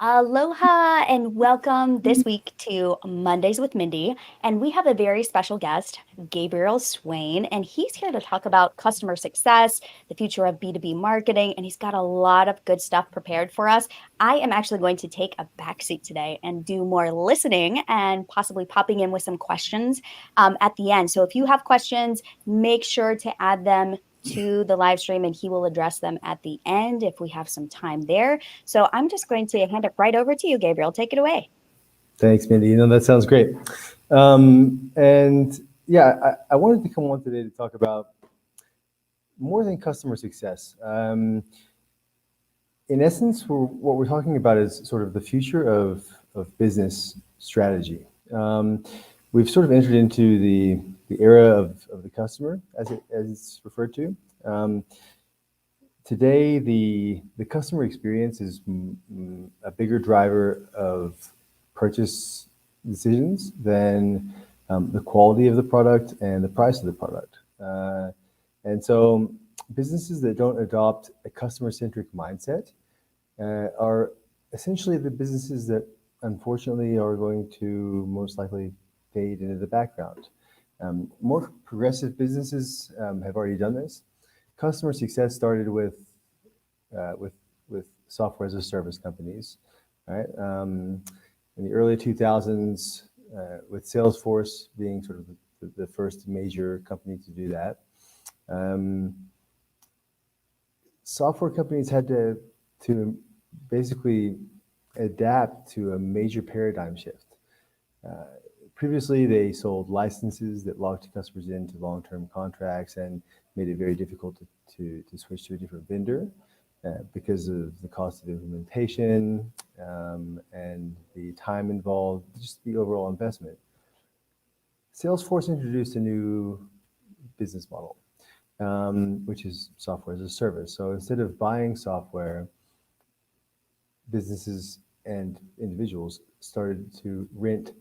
Aloha and welcome this week to Mondays with Mindy. And we have a very special guest, Gabriel Swain, and he's here to talk about customer success, the future of B2B marketing, and he's got a lot of good stuff prepared for us. I am actually going to take a backseat today and do more listening and possibly popping in with some questions at the end. So if you have questions, make sure to add them to the live stream and he will address them at the end if we have some time there. So I'm just going to hand it right over to you, Gabriel. Take it away. Thanks, Mindy. That sounds great. And yeah, I wanted to come on today to talk about more than customer success. In essence, what we're talking about is sort of the future of business strategy. We've sort of entered into the era of the customer, as it's referred to. Today, the customer experience is a bigger driver of purchase decisions than the quality of the product and the price of the product. And so businesses that don't adopt a customer-centric mindset are essentially the businesses that unfortunately are going to most likely fade into the background. More progressive businesses have already done this. Customer success started with software as a service companies, right? In the early 2000s, with Salesforce being sort of the first major company to do that, software companies had to basically adapt to a major paradigm shift. Previously, they sold licenses that locked customers into long-term contracts and made it very difficult to switch to a different vendor because of the cost of implementation and the time involved, just the overall investment. Salesforce introduced a new business model, which is software as a service. So instead of buying software, businesses and individuals started to rent,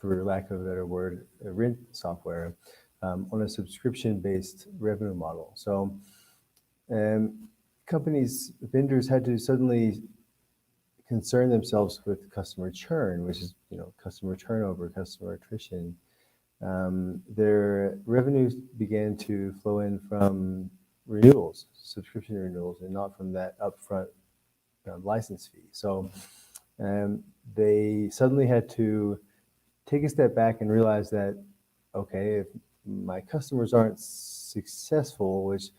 for lack of a better word, rent software on a subscription-based revenue model. So vendors had to suddenly concern themselves with customer churn, which is customer turnover, customer attrition. Their revenues began to flow in from renewals, subscription renewals, and not from that upfront license fee. So they suddenly had to take a step back and realize that, okay, if my customers aren't successful, which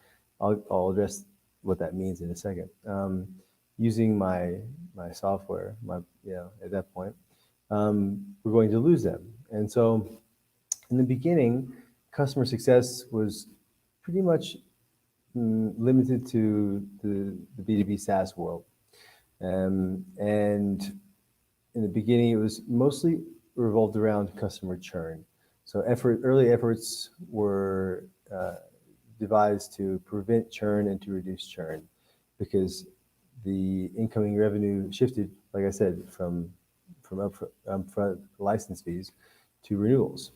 I'll address what that means in a second, using my software, at that point, we're going to lose them. And so in the beginning, customer success was pretty much limited to the B2B SaaS world. And in the beginning, it was mostly revolved around customer churn. So early efforts were devised to prevent churn and to reduce churn, because the incoming revenue shifted, like I said, from upfront license fees to renewals.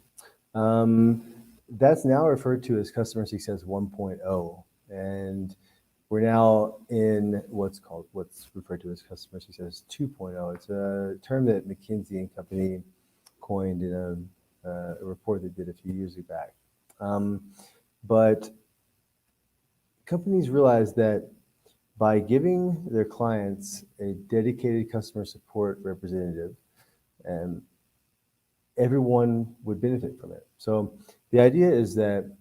That's now referred to as customer success 1.0, and we're now in what's referred to as customer success 2.0. It's a term that McKinsey and Company coined in a report they did a few years back. But companies realized that by giving their clients a dedicated customer support representative, everyone would benefit from it. So the idea is that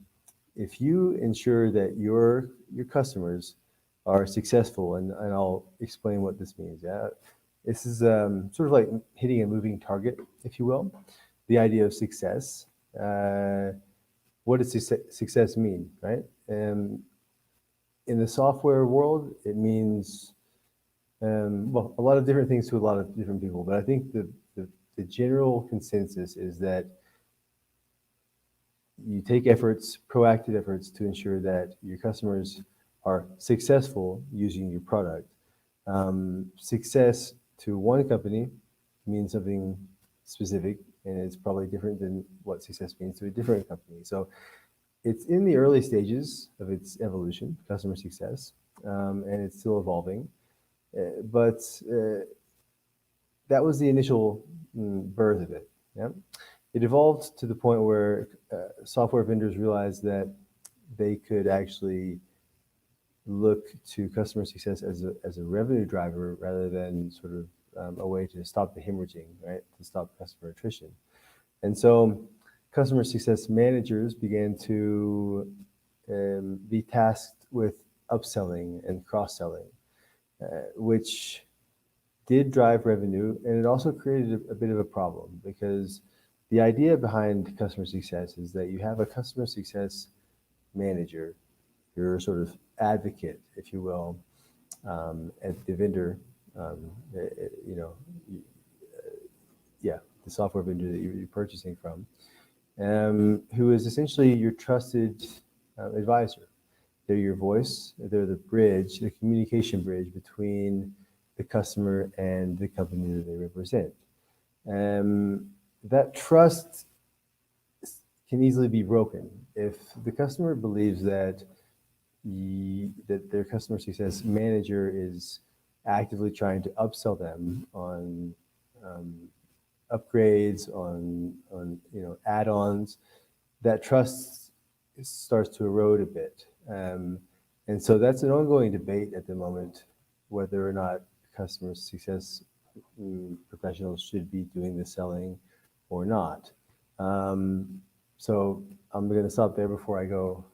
if you ensure that your customers are successful, and I'll explain what this means. Yeah, this is sort of like hitting a moving target, if you will. The idea of success. What does success mean, right? In the software world, it means a lot of different things to a lot of different people. But I think the general consensus is that you take proactive efforts to ensure that your customers are successful using your product. Success to one company means something specific, and it's probably different than what success means to a different company. So it's in the early stages of its evolution, customer success, and it's still evolving. But that was the initial birth of it. Yeah? It evolved to the point where software vendors realized that they could actually look to customer success as a revenue driver rather than sort of a way to stop the hemorrhaging, right? To stop customer attrition. And so customer success managers began to be tasked with upselling and cross-selling, which did drive revenue, and it also created a bit of a problem because the idea behind customer success is that you have a customer success manager, your sort of advocate, if you will, at the vendor, um, you know, yeah, the software vendor that you're purchasing from, who is essentially your trusted advisor. They're your voice, they're the bridge, the communication bridge between the customer and the company that they represent. That trust can easily be broken if the customer believes that that their customer success manager is actively trying to upsell them on upgrades, on add-ons. That trust starts to erode a bit, and so that's an ongoing debate at the moment, whether or not customer success professionals should be doing the selling or not. So I'm going to stop there before I go,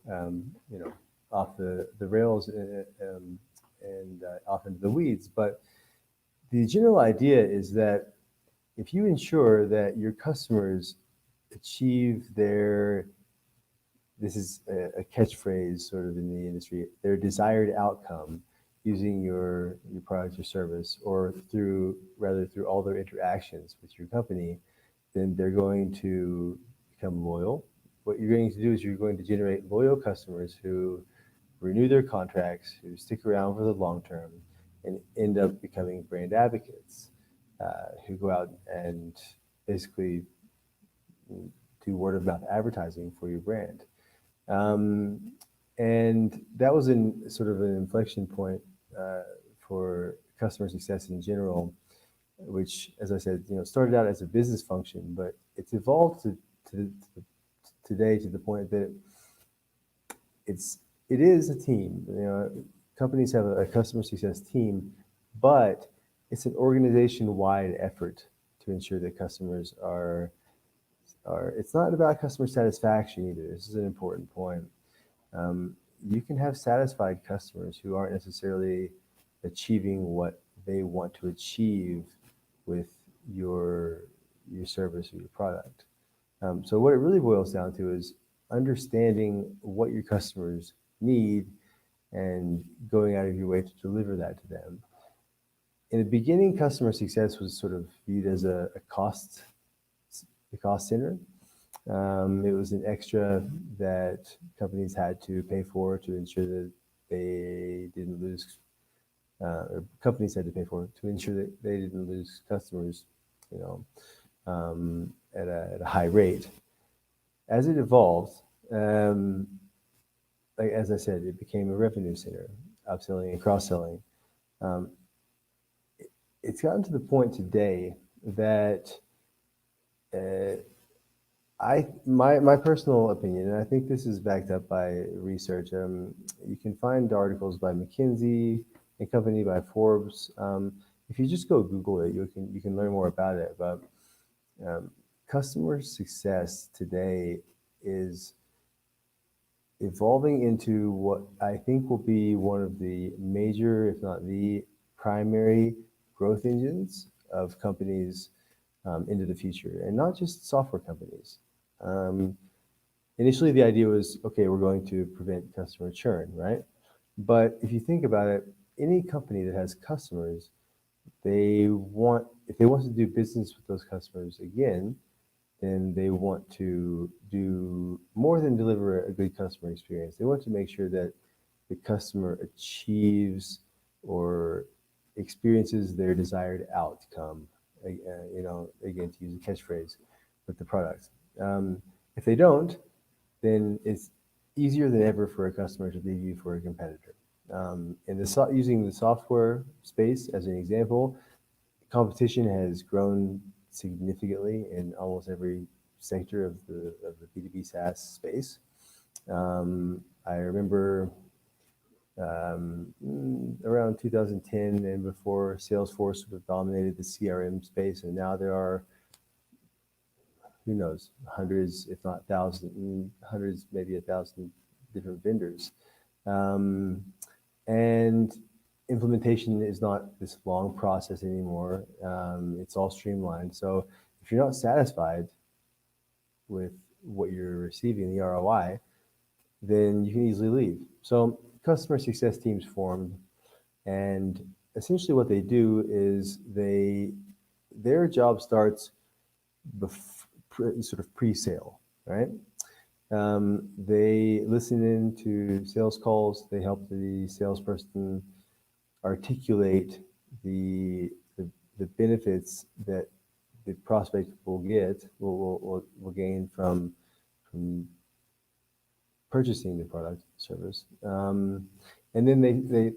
off the rails and off into the weeds. But the general idea is that if you ensure that your customers achieve this is a catchphrase sort of in the industry, their desired outcome using your product or service, or through all their interactions with your company, then they're going to become loyal. What you're going to do is you're going to generate loyal customers who renew their contracts, who stick around for the long term, and end up becoming brand advocates, who go out and basically do word of mouth advertising for your brand. And that was in sort of an inflection point for customer success in general, which, as I said, started out as a business function, but it's evolved to today to the point that it is a team. Companies have a customer success team, but it's an organization-wide effort to ensure that customers are. It's not about customer satisfaction either. This is an important point. You can have satisfied customers who aren't necessarily achieving what they want to achieve with your service or your product. So what it really boils down to is understanding what your customers need and going out of your way to deliver that to them. In the beginning, customer success was sort of viewed as a cost center. It was an extra that companies had to pay for to ensure that they didn't lose, or companies had to pay for to ensure that they didn't lose customers, at a high rate. As it evolved, like as I said, it became a revenue center, upselling and cross-selling. It's gotten to the point today that my personal opinion, and I think this is backed up by research. You can find articles by McKinsey and Company, by Forbes. If you just go Google it, you can learn more about it. But customer success today is evolving into what I think will be one of the major, if not the primary, growth engines of companies into the future, and not just software companies. Initially, the idea was, okay, we're going to prevent customer churn, right? But if you think about it, any company that has customers, if they want to do business with those customers again, then they want to do more than deliver a good customer experience. They want to make sure that the customer achieves or experiences their desired outcome. Again, to use a catchphrase with the product. If they don't, then it's easier than ever for a customer to leave you for a competitor. Using the software space as an example, competition has grown significantly in almost every sector of the B2B SaaS space. I remember around 2010 and before, Salesforce sort of dominated the CRM space, and now there are, who knows, hundreds, if not thousands, hundreds, maybe 1,000 different vendors. And implementation is not this long process anymore. It's all streamlined. So if you're not satisfied with what you're receiving, the ROI, then you can easily leave. So customer success teams formed, and essentially what they do is their job starts sort of pre-sale, right? They listen in to sales calls. They help the salesperson articulate the benefits that the prospect will gain from purchasing the product service. And then they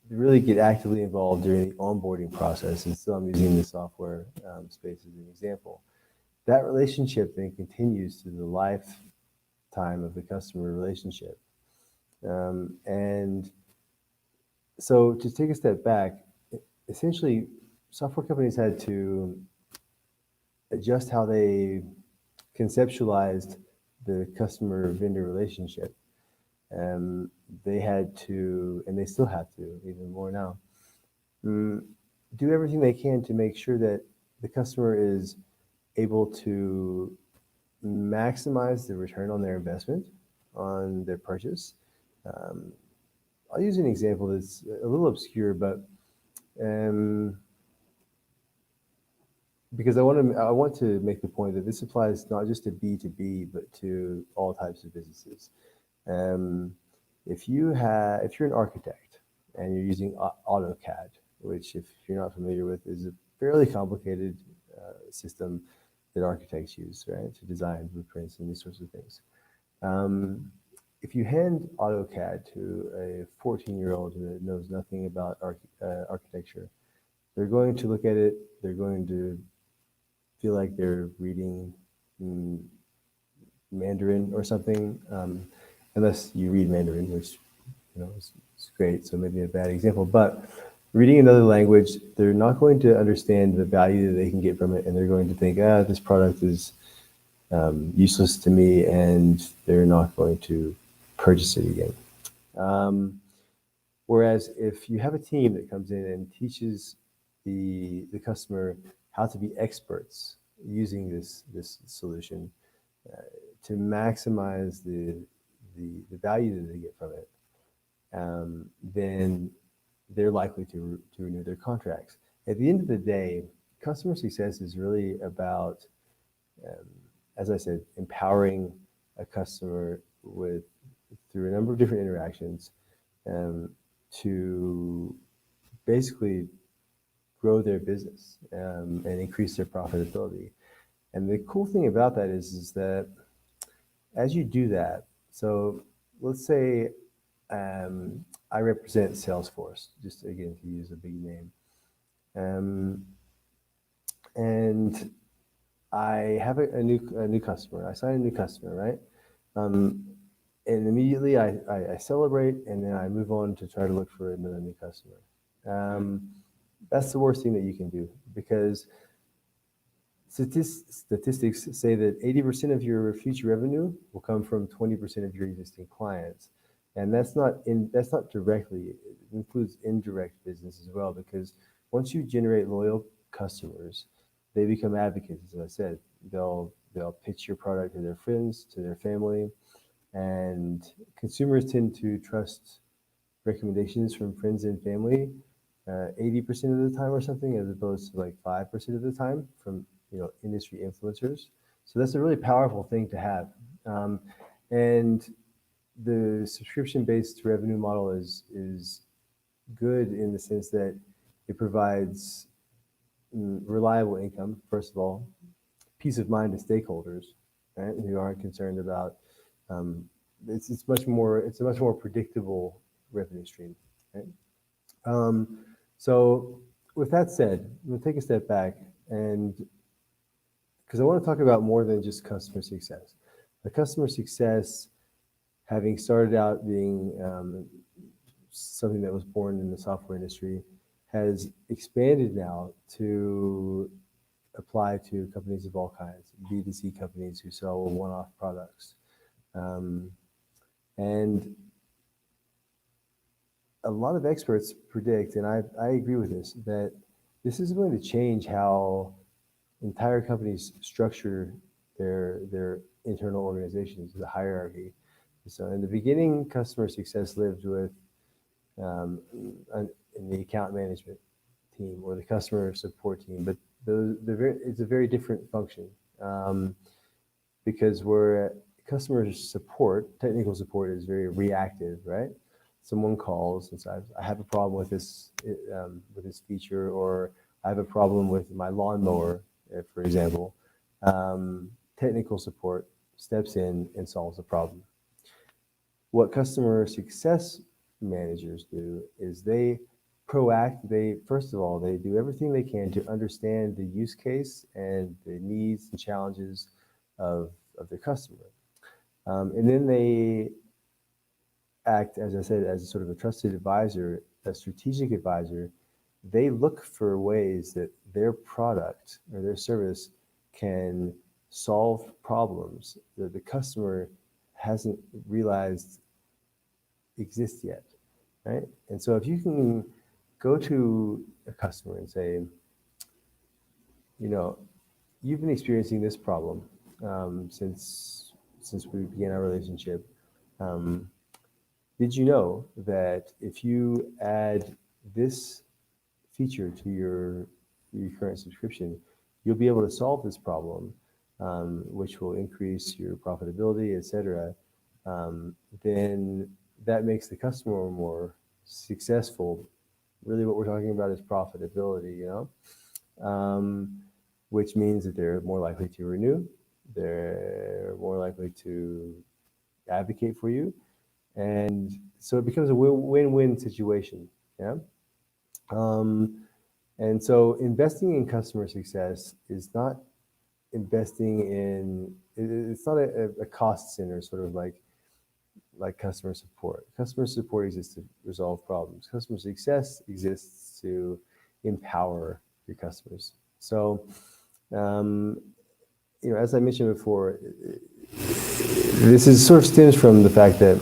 really get actively involved during the onboarding process. And so I'm using the software space as an example. That relationship then continues through the lifetime of the customer relationship. And so to take a step back, essentially software companies had to adjust how they conceptualized the customer vendor relationship. They had to, and they still have to, even more now, do everything they can to make sure that the customer is able to maximize the return on their investment, on their purchase. I'll use an example that's a little obscure, but because I want to make the point that this applies not just to B2B, but to all types of businesses. If you're an architect and you're using AutoCAD, which if you're not familiar with, is a fairly complicated system that architects use, right, to design blueprints and these sorts of things. If you hand AutoCAD to a 14-year-old who knows nothing about architecture, they're going to look at it, they're going to feel like they're reading Mandarin or something, unless you read Mandarin, which is great, so maybe a bad example. But reading another language, they're not going to understand the value that they can get from it, and they're going to think, this product is useless to me, and they're not going to purchase it again. Whereas if you have a team that comes in and teaches the customer how to be experts using this solution to maximize the value that they get from it, then they're likely to renew their contracts. At the end of the day, customer success is really about, as I said, empowering a customer through a number of different interactions to basically grow their business and increase their profitability. And the cool thing about that is that as you do that, so let's say I represent Salesforce, just again to use a big name, and I have a new customer. I sign a new customer, right? And immediately I celebrate, and then I move on to try to look for another new customer. That's the worst thing that you can do, because statistics say that 80% of your future revenue will come from 20% of your existing clients. And that's not directly, it includes indirect business as well, because once you generate loyal customers, they become advocates, as I said. They'll pitch your product to their friends, to their family, and consumers tend to trust recommendations from friends and family 80% of the time or something, as opposed to like 5% of the time from industry influencers. So that's a really powerful thing to have. And the subscription-based revenue model is good in the sense that it provides reliable income, first of all, peace of mind to stakeholders, right, who aren't concerned about. It's a much more predictable revenue stream, right? So with that said, we'll take a step back and because I want to talk about more than just customer success. The customer success, having started out being something that was born in the software industry, has expanded now to apply to companies of all kinds, B2C companies who sell one-off products. Um, and a lot of experts predict, and I agree with this, that this is going to change how entire companies structure their internal organizations, the hierarchy. So in the beginning, customer success lived with um, in the account management team or the customer support team, but it's a very different function because where customer support, technical support is very reactive, right? Someone calls and says, "I have a problem with this feature," or "I have a problem with my lawnmower," for example. Technical support steps in and solves the problem. What customer success managers do is they first of all they do everything they can to understand the use case and the needs and challenges of their customer, and then they act, as I said, as a sort of a trusted advisor, a strategic advisor. They look for ways that their product or their service can solve problems that the customer hasn't realized exist yet, right? And so if you can go to a customer and say, you know, you've been experiencing this problem since we began our relationship. Um, did you know that if you add this feature to your current subscription, you'll be able to solve this problem, which will increase your profitability, et cetera. Then that makes the customer more successful. Really, what we're talking about is profitability, which means that they're more likely to renew, they're more likely to advocate for you, and so it becomes a win-win situation. Yeah. Um, and so investing in customer success is not investing in it's not a cost center, sort of like customer support. Customer support exists to resolve problems. Customer success exists to empower your customers. So, as I mentioned before, this is sort of stems from the fact that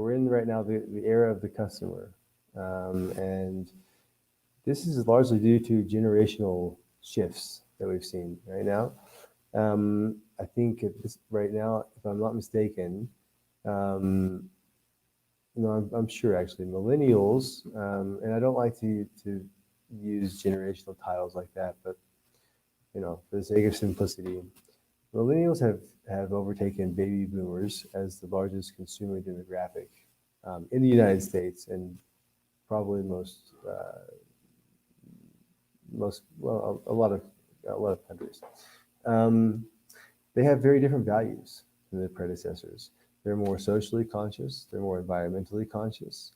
we're in right now the era of the customer, and this is largely due to generational shifts that we've seen right now. I think right now, if I'm not mistaken, I'm sure actually millennials, and I don't like to use generational titles like that, but for the sake of simplicity, millennials have overtaken baby boomers as the largest consumer demographic in the United States and probably a lot of countries. They have very different values than their predecessors. They're more socially conscious. They're more environmentally conscious.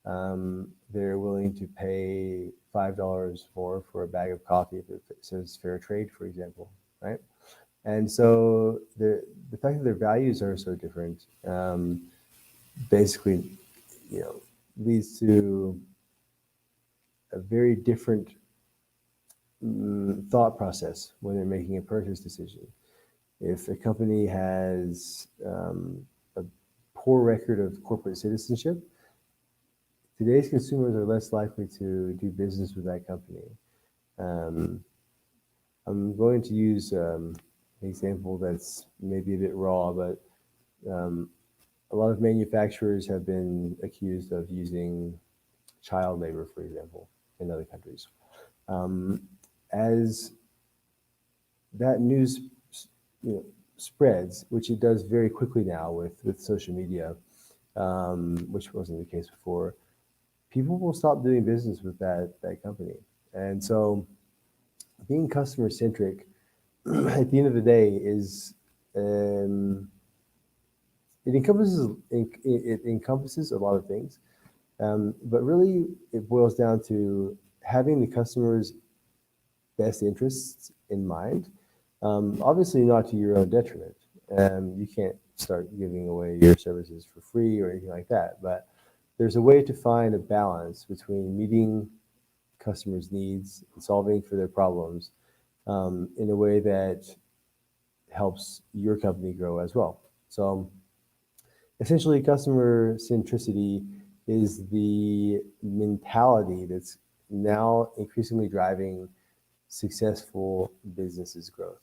They're willing to pay $5 more for a bag of coffee if it says fair trade, for example, right? And so the fact that their values are so different, basically, leads to a very different thought process when they're making a purchase decision. If a company has a poor record of corporate citizenship, today's consumers are less likely to do business with that company. I'm going to use an example that's maybe a bit raw, but a lot of manufacturers have been accused of using child labor, for example, in other countries. As that news spreads, which it does very quickly now with social media, which wasn't the case before, people will stop doing business with that company. And so being customer centric at the end of the day is it encompasses a lot of things, But really, it boils down to having the customer's best interests in mind. Obviously, not to your own detriment. You can't start giving away your services for free or anything like that. But there's a way to find a balance between meeting customers' needs and solving for their problems in a way that helps your company grow as well. So essentially, customer centricity is the mentality that's now increasingly driving successful businesses growth.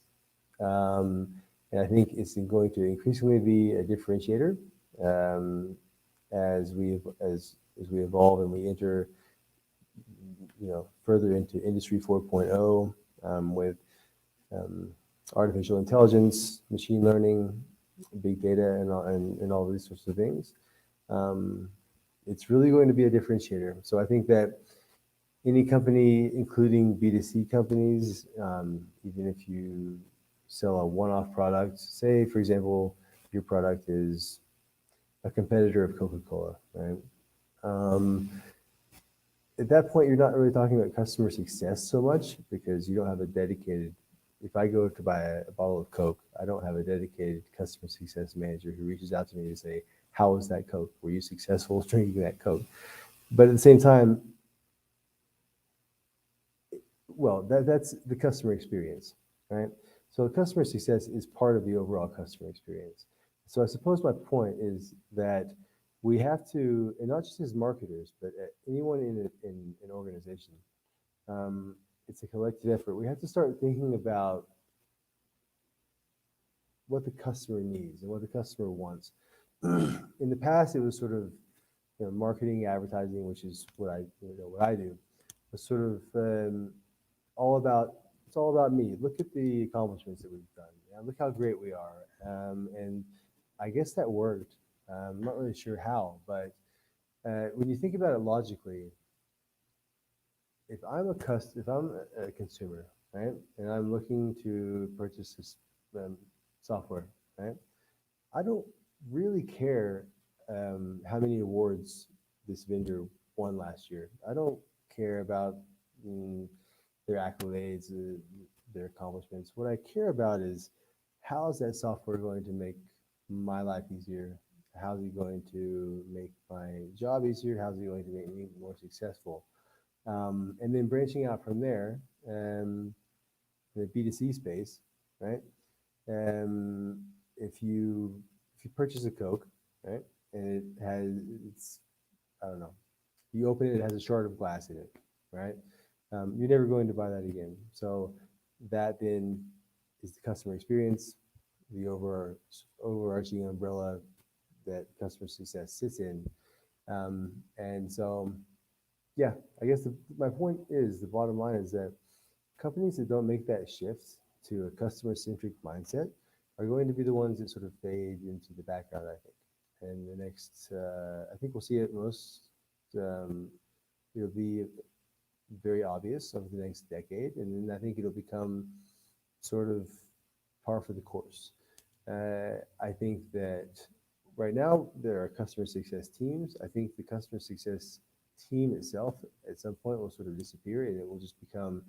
Um, and I think it's going to increasingly be a differentiator um, as we evolve and we enter further into Industry 4.0 with um, artificial intelligence, machine learning, big data, and all these sorts of things. Um, it's really going to be a differentiator. So I think that any company, including B2C companies, even if you sell a one-off product, say, for example, your product is a competitor of Coca-Cola, right? Um, at that point, you're not really talking about customer success so much because you don't have a dedicated. If I go to buy a bottle of Coke, I don't have a dedicated customer success manager who reaches out to me to say, "How was that Coke? Were you successful drinking that Coke?" But at the same time, well, that's the customer experience, right? So customer success is part of the overall customer experience. So I suppose my point is that we have to, and not just as marketers, but anyone in an organization, um, it's a collective effort. We have to start thinking about what the customer needs and what the customer wants. In the past, it was sort of marketing, advertising, which is what I do, was sort of all about it's all about me. Look at the accomplishments that we've done. Yeah, look how great we are. And I guess that worked. I'm not really sure how, but when you think about it logically, if I'm a consumer, right, and I'm looking to purchase this software, right, I don't really care how many awards this vendor won last year. I don't care about mm, their accolades, their accomplishments. What I care about is how is that software going to make my life easier? How's it going to make my job easier? How's it going to make me more successful? And then branching out from there, in the B2C space, right? Um, if you if you purchase a Coke, right, and it's I don't know, you open it, it has a shard of glass in it, right? You're never going to buy that again. So that then is the customer experience, the overarching umbrella that customer success sits in. And so, yeah, I guess my point is the bottom line is that companies that don't make that shift to a customer centric mindset are going to be the ones that sort of fade into the background, I think. And the next, I think we'll see it most, um, it'll be very obvious over the next decade. And then I think it'll become sort of par for the course. I think that right now there are customer success teams. I think the customer success team itself at some point will sort of disappear and it will just become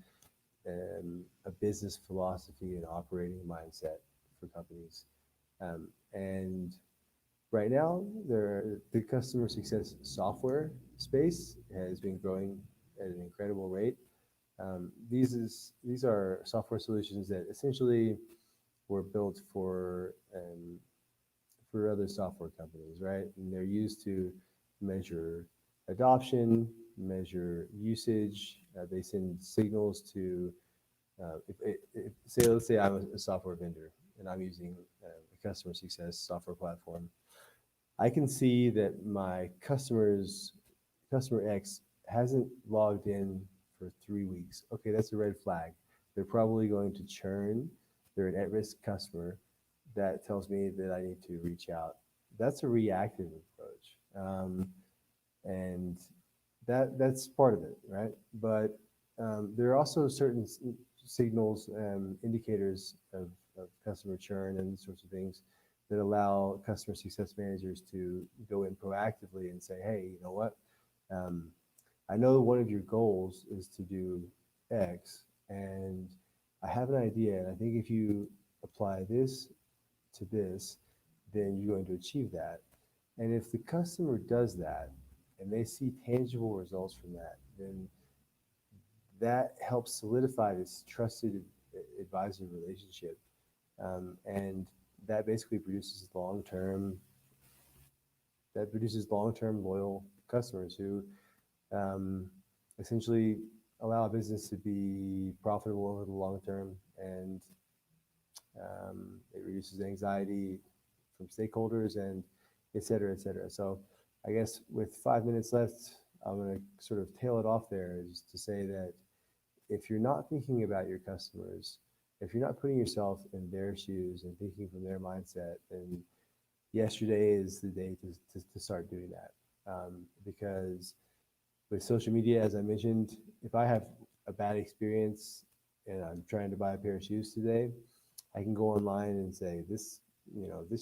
a business philosophy and operating mindset for companies. And right now, the customer success software space has been growing at an incredible rate. These are software solutions that essentially were built for other software companies, right? And they're used to measure adoption, measure usage. They send signals to let's say I'm a software vendor and I'm using a customer success software platform. I can see that my customer X hasn't logged in for 3 weeks. Okay, that's a red flag. They're probably going to churn. They're an at-risk customer. That tells me that I need to reach out. That's a reactive approach, and that's part of it, right? But there are also certain signals and indicators of customer churn and these sorts of things that allow customer success managers to go in proactively and say, hey, you know what? Um, I know one of your goals is to do X, and I have an idea, and I think if you apply this to this, then you're going to achieve that. And if the customer does that and they see tangible results from that, then that helps solidify this trusted advisor relationship. And that basically produces long-term loyal customers who um, essentially allow a business to be profitable over the long term, and it reduces anxiety from stakeholders and et cetera, et cetera. So I guess with 5 minutes left, I'm going to sort of tail it off there is to say that if you're not thinking about your customers, if you're not putting yourself in their shoes and thinking from their mindset, then yesterday is the day to start doing that. Because with social media, as I mentioned, if I have a bad experience and I'm trying to buy a pair of shoes today, I can go online and say this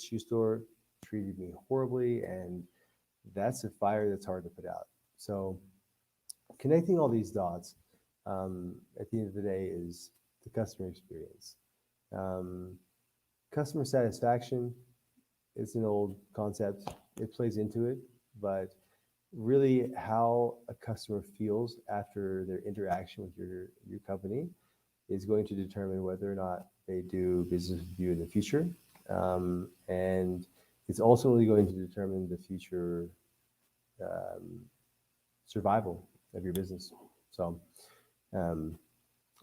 shoe store treated me horribly, and that's a fire that's hard to put out. So connecting all these dots at the end of the day is the customer experience. Um, Customer satisfaction is an old concept. It plays into it, but really how a customer feels after their interaction with your company is going to determine whether or not they do business with you in the future. And it's ultimately going to determine the future um, survival of your business. So um,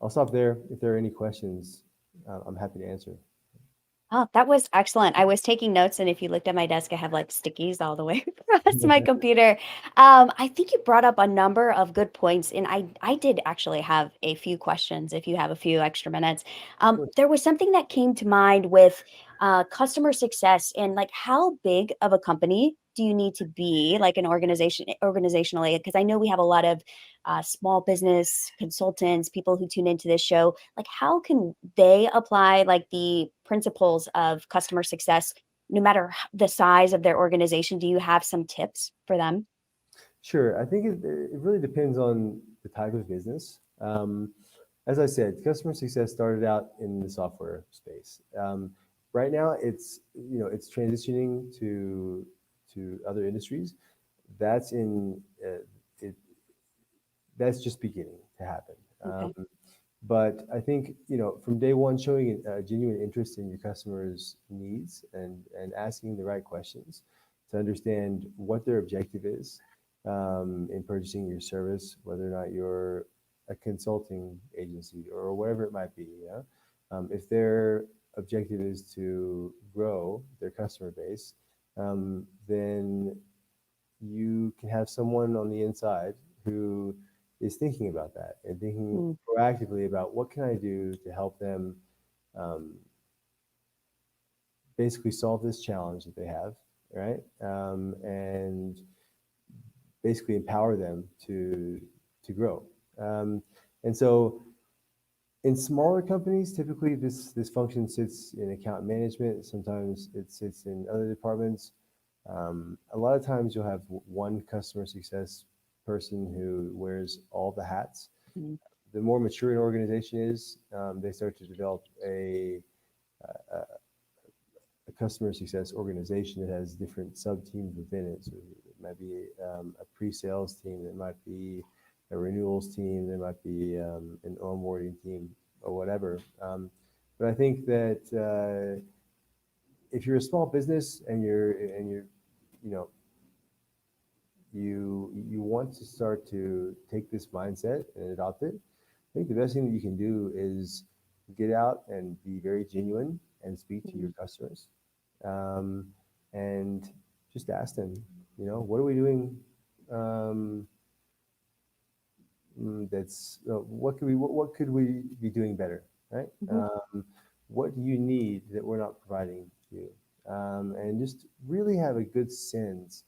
I'll stop there. If there are any questions, I'm happy to answer. Oh, that was excellent. I was taking notes, and if you looked at my desk, I have like stickies all the way across my computer. I think you brought up a number of good points, and I did actually have a few questions if you have a few extra minutes. There was something that came to mind with customer success and like how big of a company do you need to be, like an organizationally? Because I know we have a lot of small business consultants, people who tune into this show. Like how can they apply like the principles of customer success no matter the size of their organization? Do you have some tips for them? Sure. I think it really depends on the type of business. As I said, customer success started out in the software space. Right now, it's transitioning to other industries. That's in it. That's just beginning to happen. Okay. But I think from day one, showing a genuine interest in your customers' needs and asking the right questions to understand what their objective is in purchasing your service, whether or not you're a consulting agency or whatever it might be. Yeah? If their objective is to grow their customer base, then you can have someone on the inside who is thinking about that and thinking Mm, proactively about what can I do to help them um, basically solve this challenge that they have, right? And basically empower them to grow. Um, and so in smaller companies, typically this function sits in account management. Sometimes it sits in other departments. A lot of times you'll have one customer success person who wears all the hats. mm, The more mature an organization is, they start to develop a customer success organization that has different sub teams within it. So it might be a pre-sales team, it might be a renewals team, there might be an onboarding team or whatever. But I think that if you're a small business and you're you know you want to start to take this mindset and adopt it, I think the best thing that you can do is get out and be very genuine and speak to your mm, customers, um, and just ask them, what are we doing? Um, that's what could we be doing better, right? mhm, What do you need that we're not providing to you? And just really have a good sense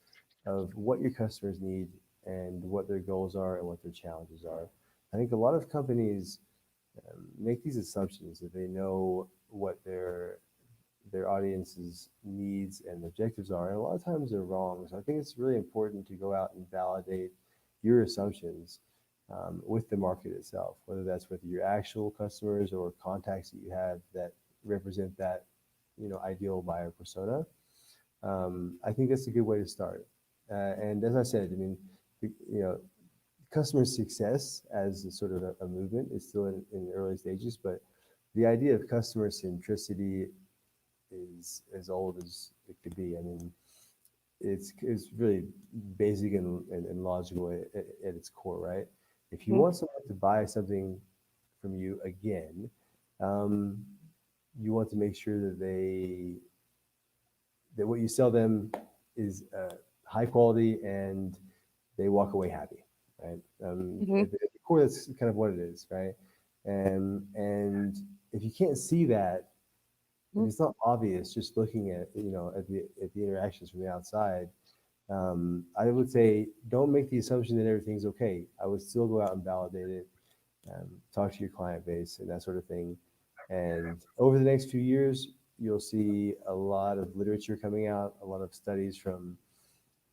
of what your customers need and what their goals are and what their challenges are. I think a lot of companies make these assumptions that they know what their audience's needs and objectives are, and a lot of times they're wrong. So I think it's really important to go out and validate your assumptions with the market itself, whether that's with your actual customers or contacts that you have that represent that, ideal buyer persona. I think that's a good way to start. And as I said, I mean, you know, customer success as a sort of a movement is still in the early stages, but the idea of customer centricity is as old as it could be. I mean, it's really basic and logical at its core, right? If you Mhm. want someone to buy something from you again, um, you want to make sure that what you sell them is high quality and they walk away happy, right? Mhm. At the core, that's kind of what it is, right? And if you can't see that, if Mhm. it's not obvious, just looking at at the interactions from the outside, I would say don't make the assumption that everything's okay. I would still go out and validate it, talk to your client base and that sort of thing. And over the next few years, you'll see a lot of literature coming out, a lot of studies from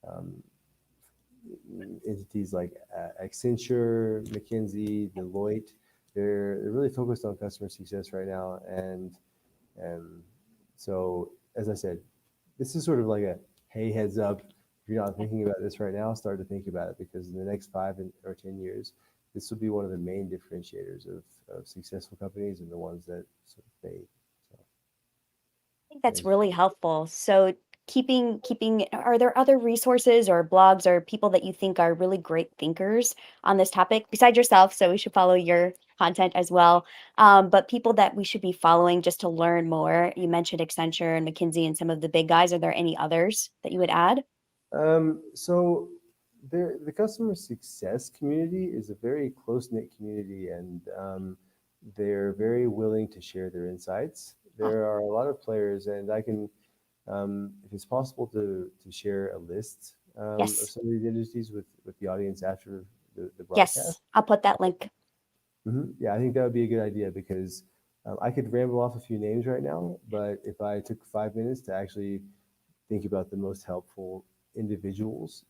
um, entities like Accenture, McKinsey, Deloitte. They're really focused on customer success right now, and so as I said, this is sort of like a hey heads up. If you're not thinking about this right now, start to think about it because in the next or 10 years, this will be one of the main differentiators of successful companies and the ones that sort of fade. So Think that's there's really helpful. So keeping are there other resources or blogs or people that you think are really great thinkers on this topic besides yourself? So we should follow your content as well. But people that we should be following just to learn more. You mentioned Accenture and McKinsey and some of the big guys. Are there any others that you would add? So the customer success community is a very close knit community, and they're very willing to share their insights. Oh, There are a lot of players, and I can, if it's possible, to share a list of yes. some of these industries with the audience after the broadcast. Yes. I'll put that link. Yeah, I think that would be a good idea because I could ramble off a few names right now, but if I took 5 minutes to actually think about the most helpful individuals,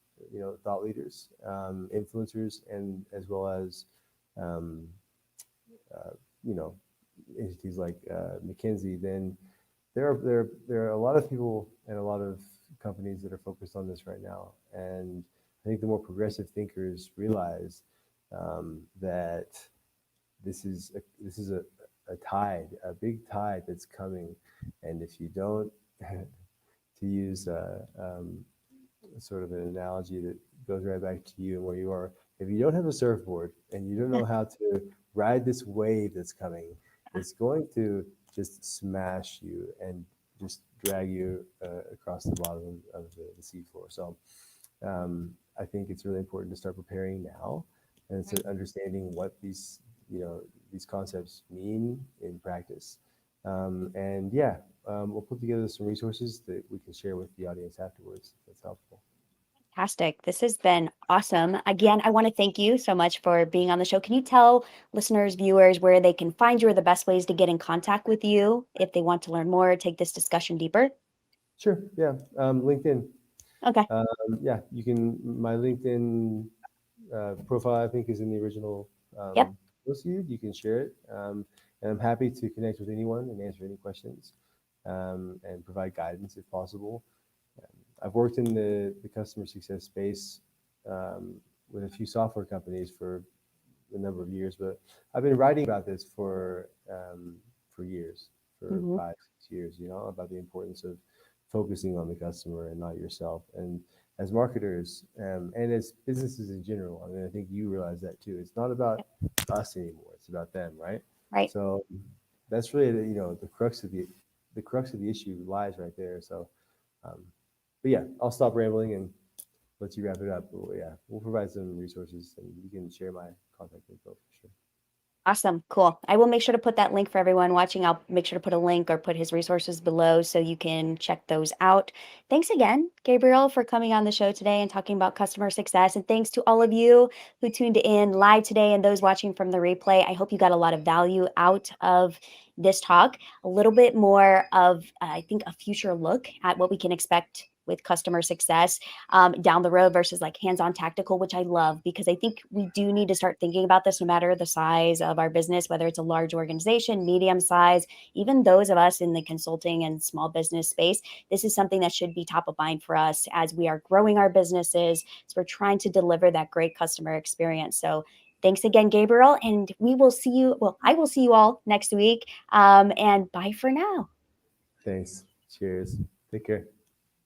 thought leaders, influencers, and as well as, um, uh, you know, entities like McKinsey, then there are a lot of people and a lot of companies that are focused on this right now. And I think the more progressive thinkers realize that this is a tide, a big tide that's coming, and if you don't, to use sort of an analogy that goes right back to you and where you are. If you don't have a surfboard and you don't know how to ride this wave that's coming, it's going to just smash you and just drag you across the bottom of the seafloor. So I think it's really important to start preparing now and start understanding what these concepts mean in practice. And yeah, we'll put together some resources that we can share with the audience afterwards. If that's helpful. Fantastic. This has been awesome. Again, I want to thank you so much for being on the show. Can you tell listeners, viewers, where they can find you or the best ways to get in contact with you if they want to learn more or take this discussion deeper? Sure. Yeah. LinkedIn. Okay. Yeah, you can. My LinkedIn profile, I think, is in the original Yep. post you can share it. And I'm happy to connect with anyone and answer any questions and provide guidance if possible. I've worked in the customer success space um, with a few software companies for a number of years, but I've been writing about this for years, for Hmm. 5, 6 years. About the importance of focusing on the customer and not yourself. And as marketers and as businesses in general, I mean, I think you realize that too. It's not about Yep. us anymore; it's about them, right? Right. So that's really the crux of the issue lies right there. So, um, but yeah, I'll stop rambling and let you wrap it up. But yeah, we'll provide some resources and you can share my contact info for sure. Awesome. Cool. I will make sure to put that link for everyone watching. I'll make sure to put a link or put his resources below so you can check those out. Thanks again, Gabriel, for coming on the show today and talking about customer success. And thanks to all of you who tuned in live today and those watching from the replay. I hope you got a lot of value out of this talk, a little bit more of, I think, a future look at what we can expect with customer success down the road versus like hands-on tactical, which I love because I think we do need to start thinking about this no matter the size of our business, whether it's a large organization, medium size, even those of us in the consulting and small business space. This is something that should be top of mind for us as we are growing our businesses, as we're trying to deliver that great customer experience. So thanks again, Gabriel. And we will see you. Well, I will see you all next week. And bye for now. Thanks. Cheers. Take care.